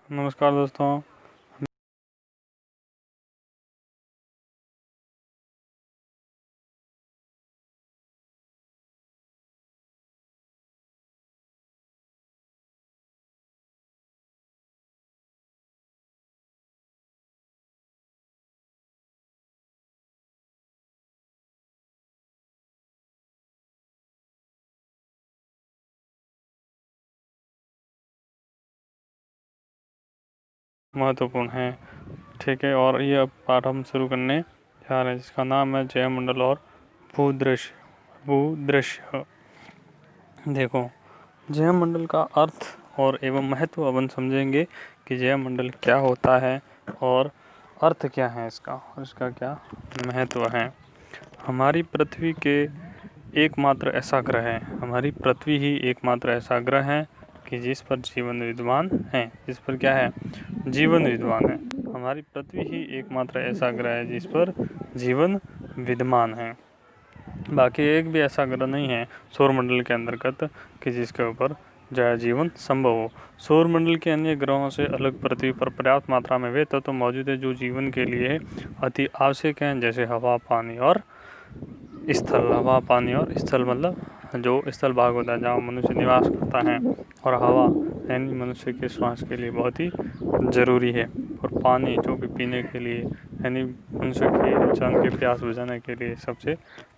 नमस्कार दोस्तों। महत्वपूर्ण है, ठीक है। और ये अब पाठ हम शुरू करने जा रहे हैं जिसका नाम है जयमंडल और भूदृश्य। भूदृश्य देखो, जयमंडल का अर्थ और एवं महत्व अपन समझेंगे कि जयमंडल क्या होता है और अर्थ क्या है इसका और इसका क्या महत्व है। हमारी पृथ्वी के एकमात्र ऐसा ग्रह है, हमारी पृथ्वी ही एकमात्र ऐसा ग्रह है कि जिस पर जीवन विद्यमान है। जिस पर क्या है? जीवन विद्यमान है। हमारी पृथ्वी ही एकमात्र ऐसा ग्रह है जिस पर जीवन विद्यमान है। बाकी एक भी ऐसा ग्रह नहीं है सौरमंडल के अंतर्गत कि जिसके ऊपर जीवन संभव हो। सौरमंडल के अन्य ग्रहों से अलग पृथ्वी पर पर्याप्त मात्रा में वे तत्व मौजूद है जो जीवन के लिए अति आवश्यक हैं, जैसे हवा, पानी और स्थल। हवा, पानी और स्थल मतलब जो स्थल भाग होता है जहाँ मनुष्य निवास करता है, और हवा यानी मनुष्य के श्वास के लिए बहुत ही ज़रूरी है, और पानी जो कि पीने के लिए यानी मनुष्य के इंसान के प्यास बुझाने के लिए सबसे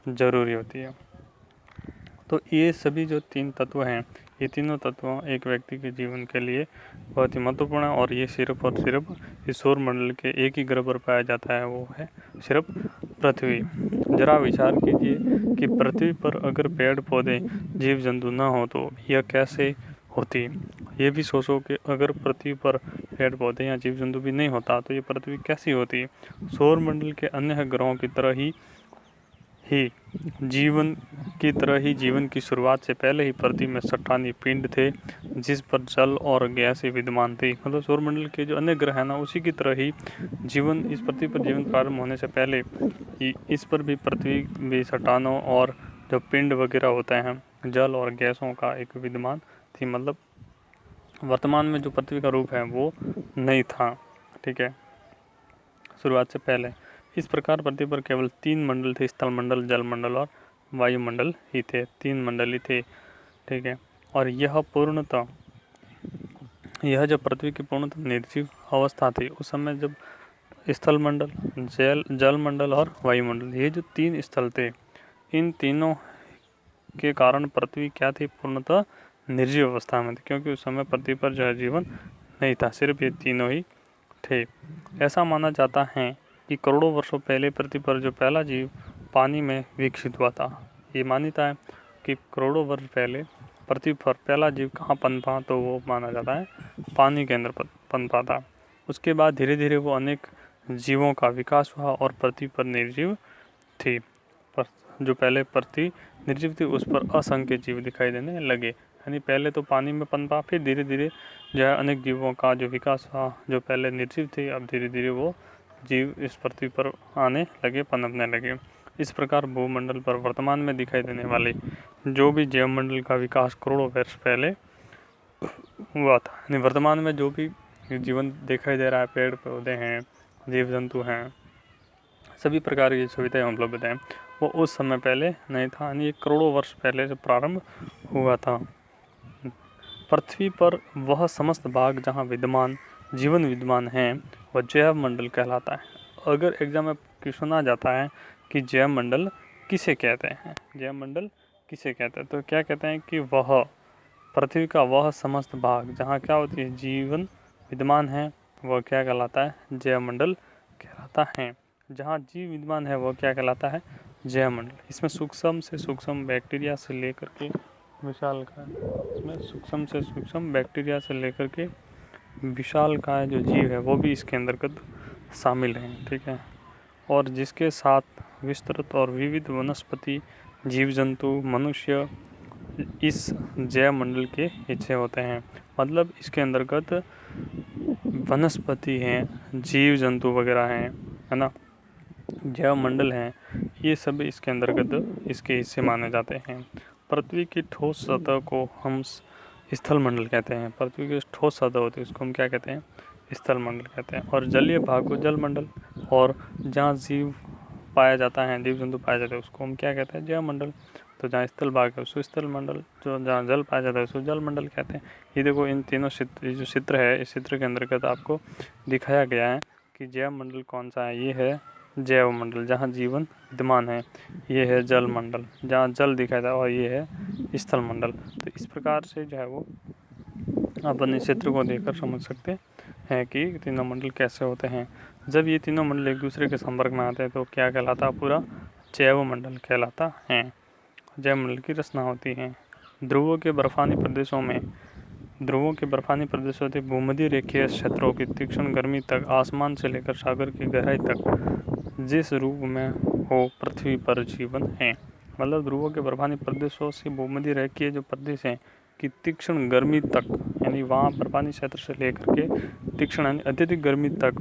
ज़रूरी होती है। तो ये सभी जो तीन तत्व हैं, ये तीनों तत्व एक व्यक्ति के जीवन के लिए बहुत ही महत्वपूर्ण है, और ये सिर्फ और सिर्फ इस सौरमंडल के एक ही ग्रह पर पाया जाता है, वो है सिर्फ पृथ्वी। जरा विचार कीजिए कि पृथ्वी पर अगर पेड़ पौधे जीव जंतु ना हो तो यह कैसे होती। ये भी सोचो कि अगर पृथ्वी पर पेड़ पौधे या जीव जंतु भी नहीं होता तो ये पृथ्वी कैसी होती। सौरमंडल के अन्य ग्रहों की तरह ही जीवन की शुरुआत से पहले ही पृथ्वी में चट्टानी पिंड थे जिस पर जल और गैसें विद्यमान थी। मतलब सौरमंडल के जो अन्य ग्रह है ना, उसी की तरह ही जीवन इस पृथ्वी पर जीवन प्रारंभ होने से पहले इस पर भी पृथ्वी भी चट्टानों और जो पिंड वगैरह होते हैं, जल और गैसों का एक विद्यमान थी। मतलब वर्तमान में जो पृथ्वी का रूप है वो नहीं था, ठीक है, शुरुआत से पहले। इस प्रकार पृथ्वी पर केवल तीन मंडल थे, स्थल मंडल, जल मंडल और वायुमंडल ही थे। तीन मंडल ही थे, ठीक है। और यह जब पृथ्वी की पूर्णतः निर्जीव अवस्था थी उस समय जब स्थल मंडल, जल मंडल और वायुमंडल, ये जो तीन स्थल थे, इन तीनों के कारण पृथ्वी क्या थी? पूर्णतः निर्जीव अवस्था में थी, क्योंकि उस समय पृथ्वी पर जो है जीवन नहीं था, सिर्फ ये तीनों ही थे। ऐसा माना जाता है कि करोड़ों वर्षों पहले पृथ्वी पर जो पहला जीव पानी में विकसित हुआ था। ये मान्यता है कि करोड़ों वर्ष पहले पृथ्वी पर पहला जीव कहाँ पनपा, तो वो माना जाता है पानी के अंदर पनपा था। उसके बाद धीरे धीरे वो अनेक जीवों का विकास हुआ और पृथ्वी पर निर्जीव थी। पर जो पहले पृथ्वी निर्जीव थी उस पर असंख्य जीव दिखाई देने लगे। यानी पहले तो पानी में पनपा, फिर धीरे धीरे जो है अनेक जीवों का जो विकास हुआ, जो पहले निर्जीव थे अब धीरे धीरे वो जीव इस पृथ्वी पर आने लगे, पनपने लगे। इस प्रकार भूमंडल पर वर्तमान में दिखाई देने वाले जो भी जैवमंडल का विकास करोड़ों वर्ष पहले हुआ था, यानी वर्तमान में जो भी जीवन दिखाई दे रहा है, पेड़ पौधे हैं, जीव जंतु हैं, सभी प्रकार की सुविधाएं उपलब्ध हैं, वो उस समय पहले नहीं था, यानी करोड़ों वर्ष पहले से प्रारंभ हुआ था। पृथ्वी पर वह समस्त भाग जहाँ विद्यमान जीवन विद्यमान है वह जैव मंडल कहलाता है। अगर एग्जाम में क्वेश्चन आ जाता है कि जैव मंडल किसे कहते हैं, जैव मंडल किसे कहते हैं, तो क्या कहते हैं कि वह पृथ्वी का वह समस्त भाग जहाँ क्या होती है? जीवन विद्यमान है, वह क्या कहलाता है? जैव मंडल कहलाता है। जहाँ जीव विद्यमान है वह क्या कहलाता है? जैव मंडल। इसमें सूक्ष्म से सूक्ष्म बैक्टीरिया से लेकर के विशालकाय, इसमें सूक्ष्म से सूक्ष्म बैक्टीरिया से लेकर के विशालकाय जो जीव है वो भी इसके अंतर्गत शामिल हैं, ठीक है। और जिसके साथ विस्तृत और विविध वनस्पति, जीव जंतु, मनुष्य इस जैव मंडल के हिस्से होते हैं। मतलब इसके अंतर्गत वनस्पति हैं, जीव जंतु वगैरह हैं, है ना, जैव मंडल हैं, ये सब इसके अंतर्गत इसके हिस्से माने जाते हैं। पृथ्वी की ठोस सतह को हम स्थल मंडल कहते हैं। पृथ्वी की ठोस सतह होती है उसको हम क्या कहते हैं, स्थल मंडल कहते हैं। और जलीय भाग को जल मंडल, और जहाँ जीव पाया जाता है, जीव जंतु पाया जाता है उसको हम क्या कहते हैं, जैव मंडल। तो जहाँ स्थल भाग है उसको स्थल मंडल, जो जहाँ जल पाया जाता है उसको जल मंडल कहते हैं। ये देखो इन तीनों चित्र, जो चित्र है इस चित्र के अंतर्गत आपको दिखाया गया है कि जैव मंडल कौन सा है। ये है जैव मंडल जहाँ जीवन विद्यमान है, ये है जल मंडल जहाँ जल दिखाया था, और ये है स्थल मंडल। तो इस प्रकार से जो है वो अपन इस चित्र को देखकर समझ सकते हैं कि तीनों मंडल कैसे होते हैं। जब ये तीनों मंडल एक दूसरे के संपर्क में आते हैं तो क्या कहलाता, पूरा जैव मंडल कहलाता है। जैव मंडल की रचना होती है। ध्रुवों के बर्फानी प्रदेशों से भूमध्य रेखीय क्षेत्रों की तीक्ष्ण गर्मी तक, आसमान से लेकर सागर की गहराई तक जिस रूप में हो पृथ्वी पर जीवन है। मतलब ध्रुवों के बर्फानी प्रदेशों से भूमध्य रेखीय जो प्रदेश हैं की तीक्ष्ण गर्मी तक, यानी वहाँ बर्फानी क्षेत्र से लेकर के तीक्ष्ण यानी अत्यधिक गर्मी तक,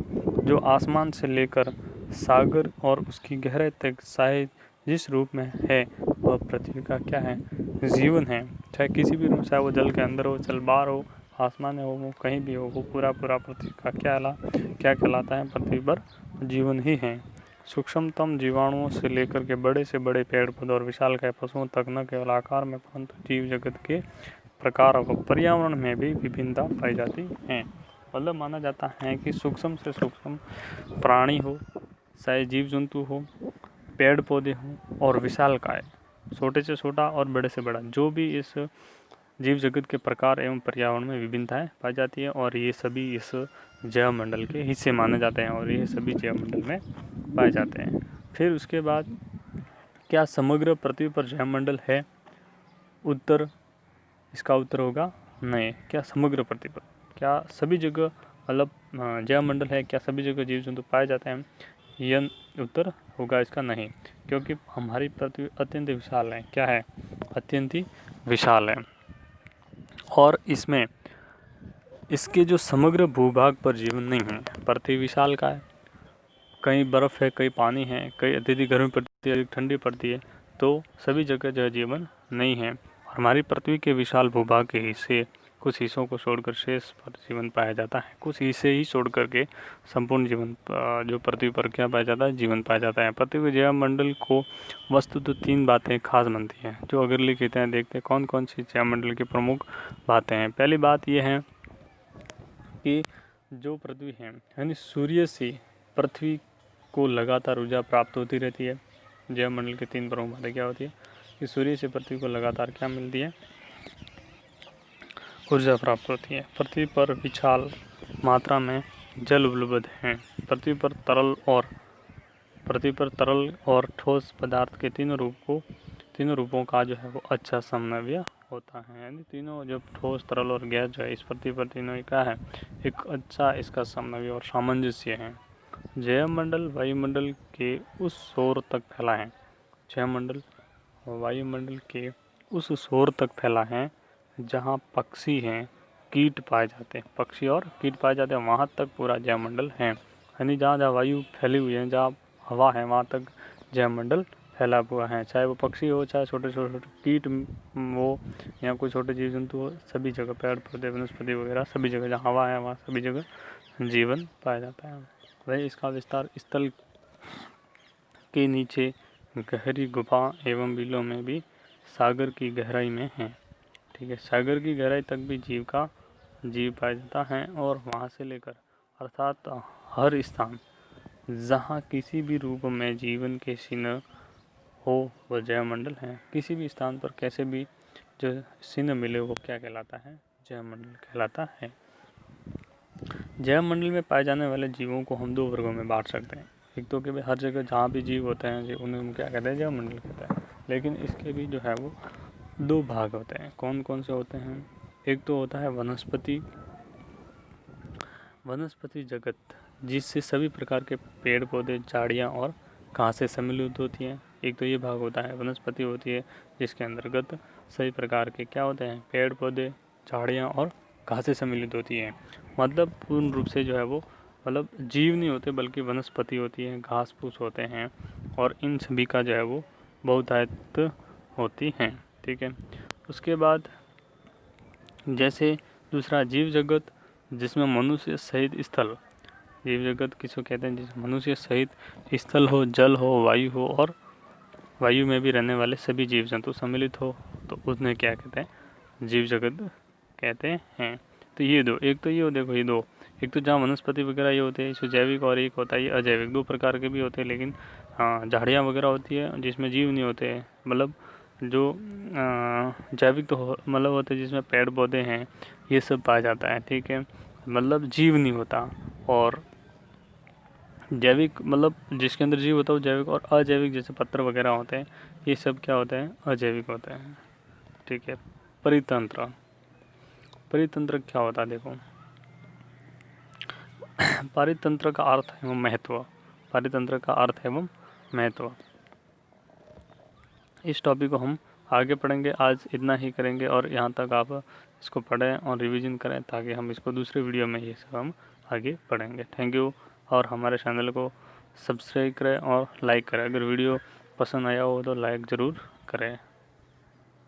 जो आसमान से लेकर सागर और उसकी गहराई तक शायद जिस रूप में है वह पृथ्वी का क्या है, जीवन है। चाहे किसी भी रूप, चाहे वो जल के अंदर हो, जल बाहर हो, आसमान में हो, वो कहीं भी हो, वो पूरा पृथ्वी का क्या कहलाता है, पृथ्वी पर जीवन ही है। सूक्ष्मतम जीवाणुओं से लेकर के बड़े से बड़े पेड़ पौधे और विशालकाय पशुओं तक न केवल आकार में परंतु जीव जगत के प्रकार और पर्यावरण में भी विभिन्नता पाई जाती है। मतलब माना जाता है कि सूक्ष्म से सूक्ष्म प्राणी हो, चाहे जीव जंतु हो, पेड़ पौधे हों, और विशालकाय छोटे से छोटा और बड़े से बड़ा, जो भी इस जीव जगत के प्रकार एवं पर्यावरण में विभिन्नताएं पाई जाती है, और ये सभी इस जैव मंडल के हिस्से माने जाते हैं, और ये सभी जैव मंडल में पाए जाते हैं। फिर उसके बाद क्या समग्र पृथ्वी पर जैव मंडल है? उत्तर, इसका उत्तर होगा नहीं। क्या समग्र पृथ्वी पर, क्या सभी जगह मतलब जैव मंडल है, क्या सभी जगह जीव जंतु पाए जाते हैं? यह उत्तर होगा इसका नहीं, क्योंकि हमारी पृथ्वी अत्यंत विशाल है। क्या है? अत्यंत ही विशाल है। और इसमें इसके जो समग्र भूभाग पर जीवन नहीं है। पृथ्वी विशाल का है, कहीं बर्फ़ है, कहीं पानी है, कहीं अत्यधिक गर्मी पड़ती है, अधिक ठंडी पड़ती है, तो सभी जगह जो जीवन नहीं है। हमारी पृथ्वी के विशाल भूभाग के हिस्से, कुछ हिस्सों को छोड़कर शेष पर जीवन पाया जाता है। कुछ हिस्से ही छोड़ करके संपूर्ण जीवन जो पृथ्वी पर क्या पाया जाता है, जीवन पाया जाता है। पृथ्वी के जैव मंडल को वस्तु तो 3 बातें खास बनती हैं, जो अगर लिखित हैं। देखते हैं कौन कौन सी जैव मंडल की प्रमुख बातें हैं। पहली बात यह है कि जो पृथ्वी है, यानी सूर्य से पृथ्वी को लगातार ऊर्जा प्राप्त होती रहती है। जैव मंडल की 3 प्रमुख बातें क्या होती है कि सूर्य से पृथ्वी को लगातार क्या मिलती है, ऊर्जा प्राप्त होती है। पृथ्वी पर विशाल मात्रा में जल उपलब्ध है। पृथ्वी पर तरल और ठोस पदार्थ के तीनों रूपों का जो है वो अच्छा समन्वय होता है। यानी तीनों जब ठोस, तरल और गैस जो है इस पृथ्वी पर तीनों का है एक अच्छा इसका समन्वय और सामंजस्य है। जैव मंडल वायुमंडल के उस छोर तक फैला है। जैव मंडल वायुमंडल के उस छोर तक फैला है जहाँ पक्षी हैं, कीट पाए जाते हैं, पक्षी और कीट पाए जाते हैं, वहाँ तक पूरा जैव मंडल है। यानी जहाँ जहाँ वायु फैली हुई है, जहाँ हवा है, वहाँ तक जैव मंडल फैला हुआ है। चाहे वो पक्षी हो, चाहे छोटे छोटे कीट हो, या कोई छोटे जीव जंतु हो, सभी जगह पेड़ पौधे वनस्पति वगैरह सभी जगह जहाँ हवा है वहाँ सभी जगह जीवन पाया जाता है। वही इसका विस्तार स्थल के नीचे गहरी गुफा एवं बिलों में भी सागर की गहराई में है। ठीक है, सागर की गहराई तक भी जीव पाया जाता है। और वहाँ से लेकर अर्थात हर स्थान जहाँ किसी भी रूप में जीवन के चिन्ह हो वह जैव मंडल है। किसी भी स्थान पर कैसे भी जो चिन्ह मिले वो क्या कहलाता है, जैव मंडल कहलाता है। जैव मंडल में पाए जाने वाले जीवों को हम 2 वर्गों में बांट सकते हैं। एक तो कि भाई हर जगह जहाँ भी जीव होते हैं उन्हें हम क्या कहते हैं, जैव मंडल कहते हैं। लेकिन इसके भी जो है वो 2 भाग होते हैं। कौन कौन से होते हैं? एक तो होता है वनस्पति जगत, जिससे सभी प्रकार के पेड़ पौधे, झाड़ियाँ और घासें सम्मिलित होती हैं। एक तो ये भाग होता है वनस्पति होती है, जिसके अंतर्गत सभी प्रकार के क्या होते हैं, पेड़ पौधे, झाड़ियाँ और घासें सम्मिलित होती हैं। मतलब पूर्ण रूप से जो है वो मतलब जीव नहीं होते बल्कि वनस्पति होती है, घास फूस होते हैं, और इन सभी का जो है वो बहुतायत होती हैं। ठीक है, उसके बाद जैसे दूसरा जीव जगत, जिसमें मनुष्य सहित स्थल, जीव जगत किसको कहते हैं, जिसमें मनुष्य सहित स्थल हो, जल हो, वायु हो और वायु में भी रहने वाले सभी जीव जंतु सम्मिलित हो, तो उसने क्या कहते हैं, जीव जगत कहते हैं। तो ये दो, एक तो ये हो, देखो ये दो, एक तो जहाँ वनस्पति वगैरह ये होते हैं इसको जैविक, और एक होता है ये अजैविक। दो प्रकार के भी होते हैं, लेकिन हाँ झाड़ियाँ वगैरह होती है जिसमें जीव नहीं होते हैं, मतलब जो जैविक तो मतलब होते हैं जिसमें पेड़ पौधे हैं ये सब पाया जाता है, ठीक है, मतलब जीव नहीं होता। और जैविक मतलब जिसके अंदर जीव होता है वो जैविक, और अजैविक जैसे पत्थर वगैरह होते हैं ये सब क्या होते हैं, अजैविक होते हैं, ठीक है। परितंत्र, परितंत्र क्या होता है, देखो परितंत्र का अर्थ एवं महत्व, परितंत्र का अर्थ एवं महत्व, इस टॉपिक को हम आगे पढ़ेंगे। आज इतना ही करेंगे और यहाँ तक आप इसको पढ़ें और रिवीजन करें ताकि हम इसको दूसरे वीडियो में ये सब हम आगे पढ़ेंगे। Thank you. और हमारे चैनल को सब्सक्राइब करें और लाइक करें। अगर वीडियो पसंद आया हो तो लाइक ज़रूर करें।